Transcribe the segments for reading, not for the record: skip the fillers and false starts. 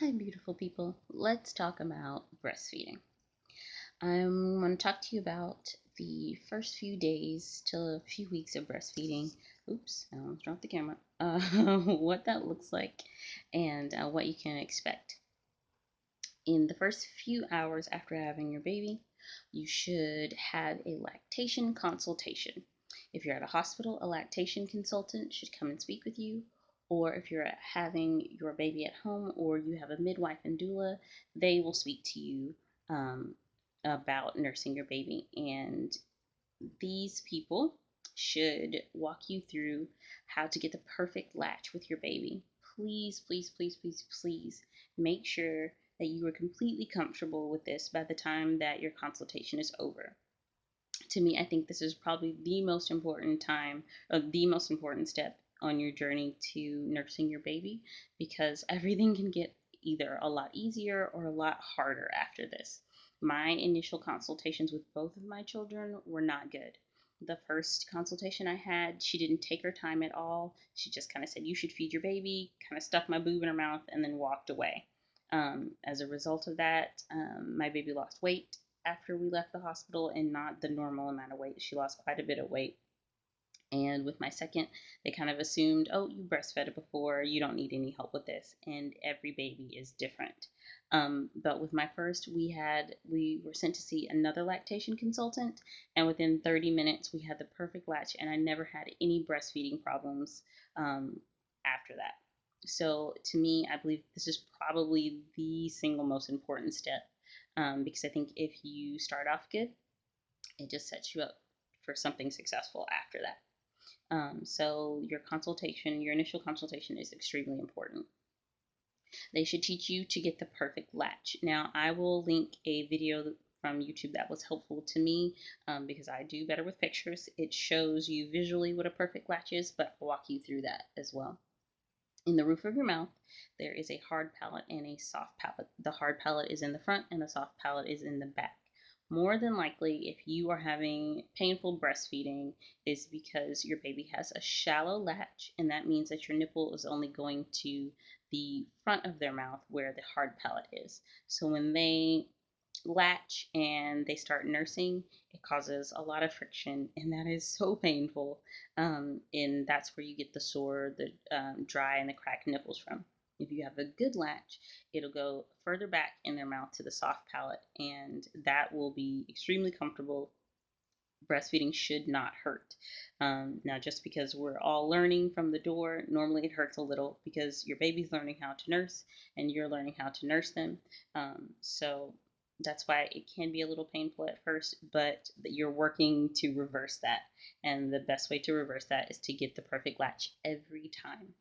Hi, beautiful people. Let's talk about breastfeeding. I'm going to talk to you about the first few days to a few weeks of breastfeeding. Oops, I almost dropped the camera. What that looks like and what you can expect. In the first few hours after having your baby, you should have a lactation consultation. If you're at a hospital, a lactation consultant should come and speak with you. Or if you're having your baby at home or you have a midwife and doula, they will speak to you um, about nursing your baby. And these people should walk you through how to get the perfect latch with your baby. Please, please, please, please, please make sure that you are completely comfortable with this by the time that your consultation is over. To me, I think this is probably the most important time, or the most important step on your journey to nursing your baby, because everything can get either a lot easier or a lot harder after this. My initial consultations with both of my children were not good. The first consultation I had, she didn't take her time at all. She just kind of said, "You should feed your baby," kind of stuck my boob in her mouth, and then walked away. As a result of that, my baby lost weight after we left the hospital, and not the normal amount of weight. She lost quite a bit of weight. And with my second, they kind of assumed, "Oh, you breastfed it before, you don't need any help with this." And every baby is different. But with my first, we were sent to see another lactation consultant, and within 30 minutes, we had the perfect latch, and I never had any breastfeeding problems after that. So to me, I believe this is probably the single most important step, because I think if you start off good, it just sets you up for something successful after that. So your initial consultation is extremely important. They should teach you to get the perfect latch. Now, I will link a video from YouTube that was helpful to me, because I do better with pictures. It shows you visually what a perfect latch is, but I'll walk you through that as well. In the roof of your mouth, there is a hard palate and a soft palate. The hard palate is in the front and the soft palate is in the back. More than likely, if you are having painful breastfeeding, is because your baby has a shallow latch, and that means that your nipple is only going to the front of their mouth where the hard palate is. So when they latch and they start nursing, it causes a lot of friction, and that is so painful. And that's where you get the sore, the dry, and the cracked nipples from. If you have a good latch, it'll go further back in their mouth to the soft palate, and that will be extremely comfortable. Breastfeeding should not hurt. Now, just because we're all learning from the door, normally it hurts a little because your baby's learning how to nurse and you're learning how to nurse them. So that's why it can be a little painful at first, but you're working to reverse that. And the best way to reverse that is to get the perfect latch every time.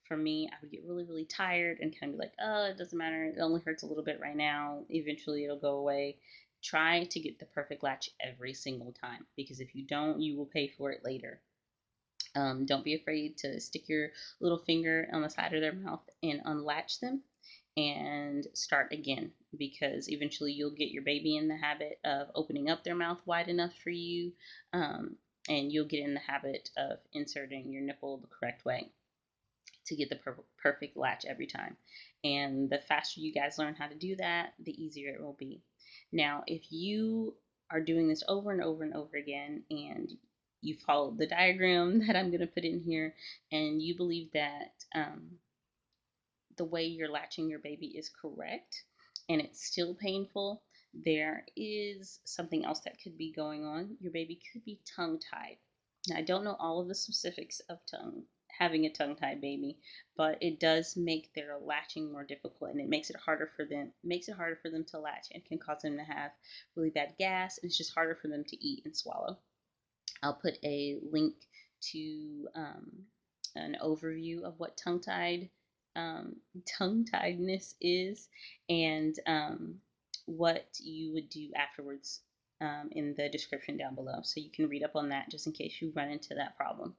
For me, I would get really, really tired and kind of be like, "Oh, it doesn't matter. It only hurts a little bit right now. Eventually, it'll go away." Try to get the perfect latch every single time, because if you don't, you will pay for it later. Don't be afraid to stick your little finger on the side of their mouth and unlatch them and start again, because eventually you'll get your baby in the habit of opening up their mouth wide enough for you, um, and you'll get in the habit of inserting your nipple the correct way to get the perfect latch every time. And the faster you guys learn how to do that, the easier it will be. Now, if you are doing this over and over and over again, and you follow the diagram that I'm going to put in here, and you believe that the way you're latching your baby is correct and it's still painful, there is something else that could be going on. Your baby could be tongue tied. Now, I don't know all of the specifics of having a tongue tied baby, but it does make their latching more difficult, and it makes it harder for them. To latch, and can cause them to have really bad gas, and it's just harder for them to eat and swallow. I'll put a link to an overview of what um, tongue tiedness is, and what you would do afterwards, in the description down below. So you can read up on that just in case you run into that problem.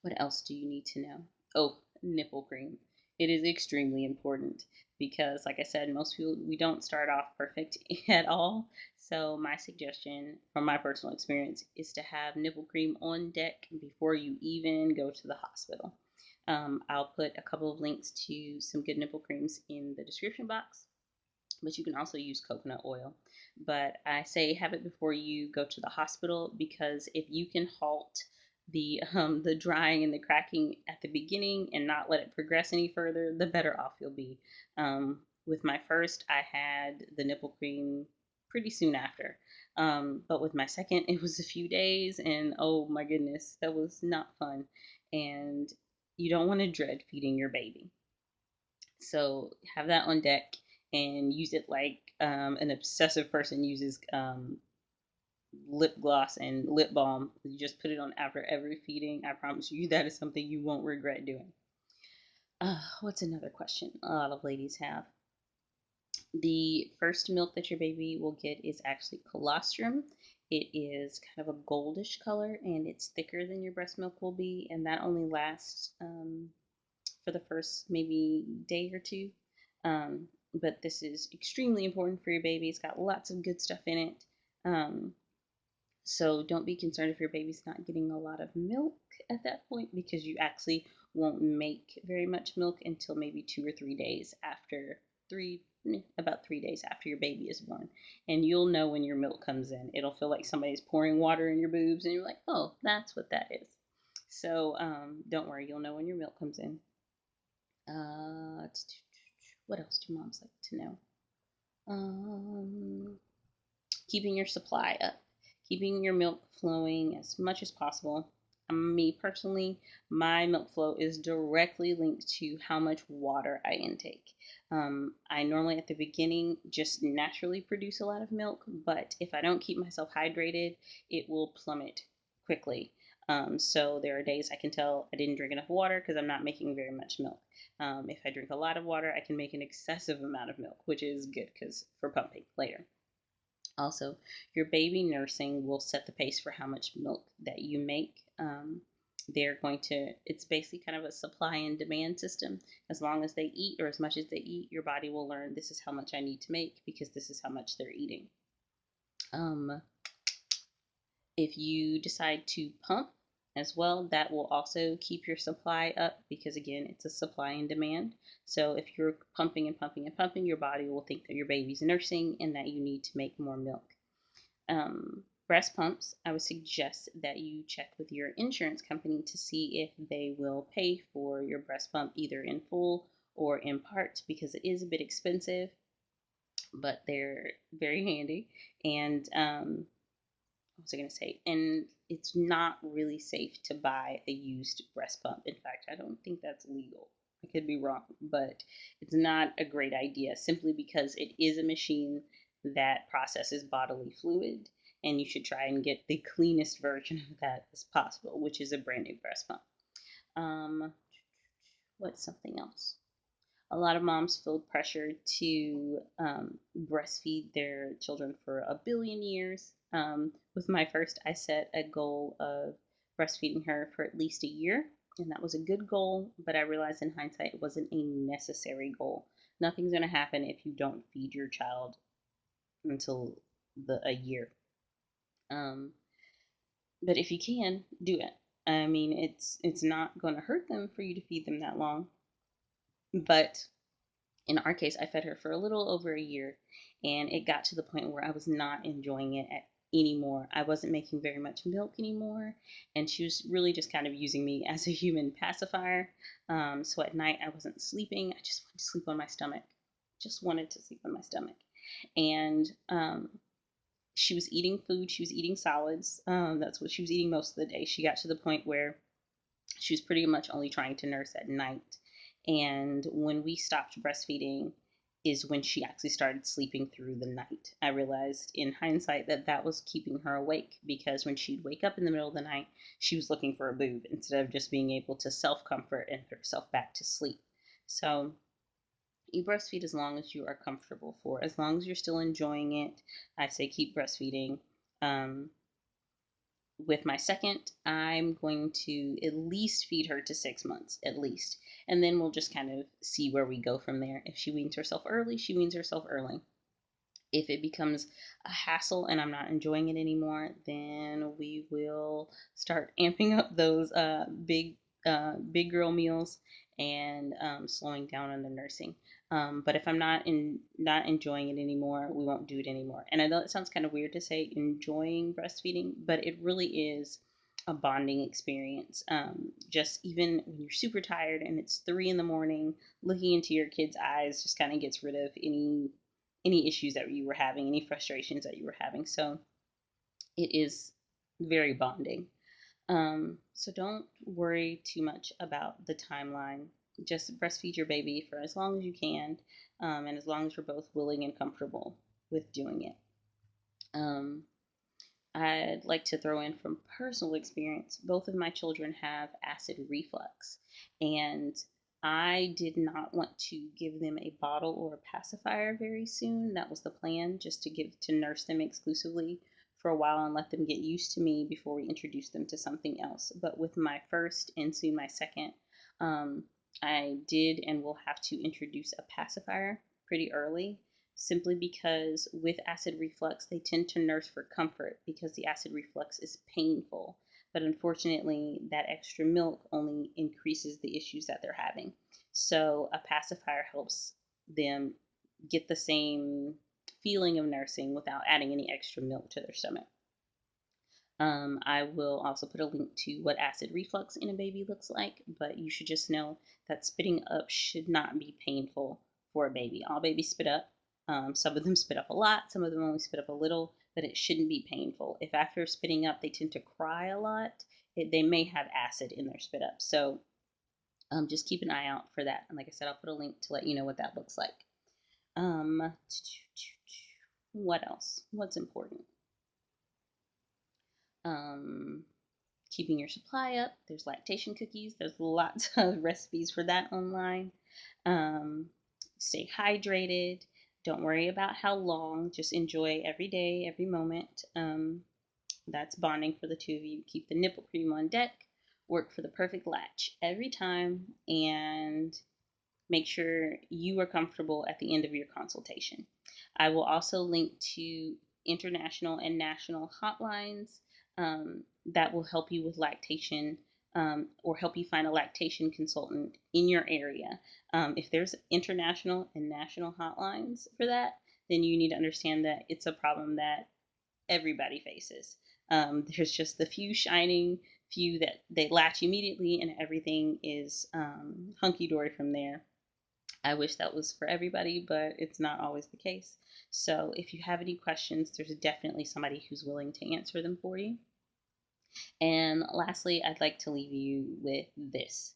What else do you need to know? Oh, nipple cream. It is extremely important because, like I said, most people, we don't start off perfect at all. So my suggestion from my personal experience is to have nipple cream on deck before you even go to the hospital. I'll put a couple of links to some good nipple creams in the description box, but you can also use coconut oil. But I say have it before you go to the hospital, because if you can halt the drying and the cracking at the beginning and not let it progress any further, the better off you'll be. With my first, I had the nipple cream pretty soon after. But with my second, it was a few days, and oh my goodness, that was not fun. And you don't want to dread feeding your baby. So have that on deck and use it like an obsessive person uses lip gloss and lip balm. You just put it on after every feeding. I promise you that is something you won't regret doing. What's another question a lot of ladies have? The first milk that your baby will get is actually colostrum. It is kind of a goldish color and it's thicker than your breast milk will be, and that only lasts for the first maybe day or two. But this is extremely important for your baby. It's got lots of good stuff in it. Um, so don't be concerned if your baby's not getting a lot of milk at that point, because you actually won't make very much milk until maybe 2 or 3 days after about 3 days after your baby is born. And you'll know when your milk comes in. It'll feel like somebody's pouring water in your boobs, and you're like, oh, that's what that is. So don't worry, you'll know when your milk comes in. What else do moms like to know? Um, Keeping your supply up, keeping your milk flowing as much as possible. Me personally, my milk flow is directly linked to how much water I intake. I normally at the beginning just naturally produce a lot of milk, but if I don't keep myself hydrated, it will plummet quickly. So there are days I can tell I didn't drink enough water because I'm not making very much milk. If I drink a lot of water, I can make an excessive amount of milk, which is good because for pumping later. Also, your baby nursing will set the pace for how much milk that you make. It's basically kind of a supply and demand system. As long as they eat, or as much as they eat, your body will learn this is how much I need to make because this is how much they're eating. If you decide to pump as well, that will also keep your supply up, because again, it's a supply and demand. So if you're pumping and pumping and pumping, your body will think that your baby's nursing and that you need to make more milk. Breast pumps, I would suggest that you check with your insurance company to see if they will pay for your breast pump either in full or in part, because it is a bit expensive, but they're very handy. And what was I going to say? And it's not really safe to buy a used breast pump. In fact, I don't think that's legal. I could be wrong, but it's not a great idea, simply because it is a machine that processes bodily fluid, and you should try and get the cleanest version of that as possible, which is a brand new breast pump. Um, what's something else? A lot of moms feel pressured to breastfeed their children for a billion years. With my first, I set a goal of breastfeeding her for at least a year, and that was a good goal, but I realized in hindsight it wasn't a necessary goal. Nothing's going to happen if you don't feed your child until a year. But if you can, do it. I mean, it's not going to hurt them for you to feed them that long, but in our case, I fed her for a little over a year, and it got to the point where I was not enjoying it anymore. I wasn't making very much milk anymore, and she was really just kind of using me as a human pacifier. So at night, I wasn't sleeping. I just wanted to sleep on my stomach. Just wanted to sleep on my stomach. And she was eating food. She was eating solids. That's what she was eating most of the day. She got to the point where she was pretty much only trying to nurse at night. And when we stopped breastfeeding is when she actually started sleeping through the night. I realized in hindsight that that was keeping her awake, because when she'd wake up in the middle of the night, she was looking for a boob instead of just being able to self-comfort and put herself back to sleep. So you breastfeed as long as you are comfortable for. As long as you're still enjoying it, I say keep breastfeeding. Um, with my second, I'm going to at least feed her to 6 months, at least. And then we'll just kind of see where we go from there. If she weans herself early, she weans herself early. If it becomes a hassle and I'm not enjoying it anymore, then we will start amping up those big big girl meals and slowing down on the nursing. But if I'm not enjoying it anymore, we won't do it anymore. And I know it sounds kind of weird to say enjoying breastfeeding, but it really is a bonding experience. Just even when you're super tired and it's 3 in the morning, looking into your kid's eyes just kind of gets rid of any issues that you were having, any frustrations that you were having. So it is very bonding. So don't worry too much about the timeline. Just breastfeed your baby for as long as you can, and as long as you're both willing and comfortable with doing it. Um, I'd like to throw in from personal experience. Both of my children have acid reflux, and I did not want to give them a bottle or a pacifier very soon. That was the plan, just to nurse them exclusively for a while and let them get used to me before we introduced them to something else. But with my first and soon my second, um, I did and will have to introduce a pacifier pretty early, simply because with acid reflux, they tend to nurse for comfort because the acid reflux is painful. But unfortunately, that extra milk only increases the issues that they're having. So a pacifier helps them get the same feeling of nursing without adding any extra milk to their stomach. I will also put a link to what acid reflux in a baby looks like, but you should just know that spitting up should not be painful for a baby. All babies spit up. Some of them spit up a lot, some of them only spit up a little, but it shouldn't be painful. If after spitting up they tend to cry a lot, they may have acid in their spit up. So just keep an eye out for that. And like I said, I'll put a link to let you know what that looks like. Um, what else? What's important? Um, Keeping your supply up. There's lactation cookies. There's lots of recipes for that online. Um, Stay hydrated. Don't worry about how long. Just enjoy every day, every moment. That's bonding for the two of you. Keep the nipple cream on deck. Work for the perfect latch every time. And make sure you are comfortable at the end of your consultation. I will also link to international and national hotlines that will help you with lactation, or help you find a lactation consultant in your area. If there's international and national hotlines for that, then you need to understand that it's a problem that everybody faces. There's just the few shining few that they latch immediately and everything is hunky dory from there. I wish that was for everybody, but it's not always the case. So if you have any questions, there's definitely somebody who's willing to answer them for you. And lastly, I'd like to leave you with this.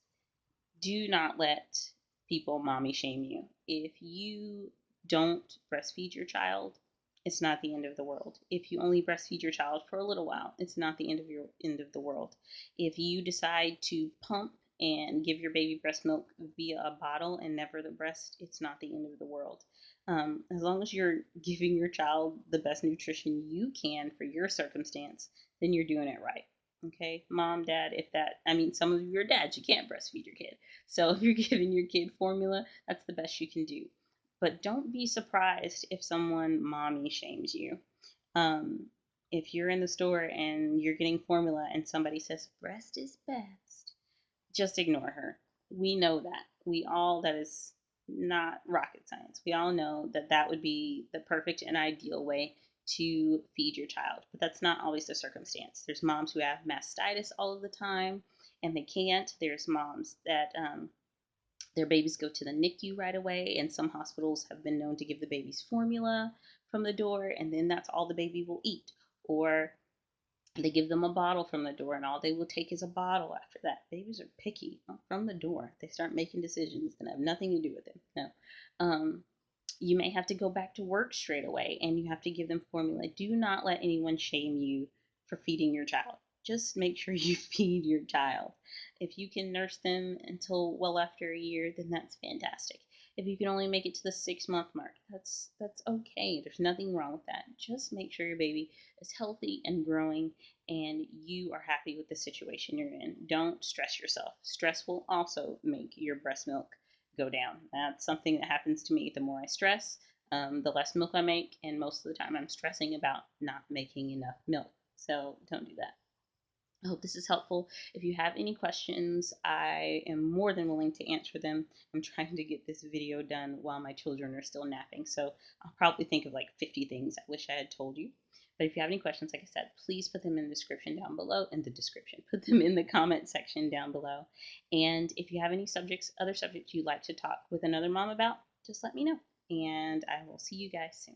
Do not let people mommy shame you. If you don't breastfeed your child, it's not the end of the world. If you only breastfeed your child for a little while, it's not the end of the world. If you decide to pump and give your baby breast milk via a bottle and never the breast, it's not the end of the world. As long as you're giving your child the best nutrition you can for your circumstance, then you're doing it right. Okay, mom, dad, if that, I mean, some of you are dads, you can't breastfeed your kid. So if you're giving your kid formula, that's the best you can do. But don't be surprised if someone mommy shames you. Um, if you're in the store and you're getting formula and somebody says breast is best, just ignore her. We know that. That is not rocket science. We all know that that would be the perfect and ideal way to feed your child, but that's not always the circumstance. There's moms who have mastitis all of the time and they can't. There's moms that their babies go to the NICU right away, and some hospitals have been known to give the babies formula from the door, and then that's all the baby will eat. Or they give them a bottle from the door, and all they will take is a bottle after that. Babies are picky from the door. They start making decisions that have nothing to do with them. No. You may have to go back to work straight away and you have to give them formula. Do not let anyone shame you for feeding your child. Just make sure you feed your child. If you can nurse them until well after a year, then that's fantastic. If you can only make it to the 6 month mark, that's okay. There's nothing wrong with that. Just make sure your baby is healthy and growing and you are happy with the situation you're in. Don't stress yourself. Stress will also make your breast milk go down. That's something that happens to me. The more I stress, the less milk I make, and most of the time I'm stressing about not making enough milk. So don't do that. I hope this is helpful. If you have any questions, I am more than willing to answer them. I'm trying to get this video done while my children are still napping, so I'll probably think of like 50 things I wish I had told you. But if you have any questions, like I said, please put them in the description down below. Put them in the comment section down below. And if you have any other subjects you'd like to talk with another mom about, just let me know. And I will see you guys soon.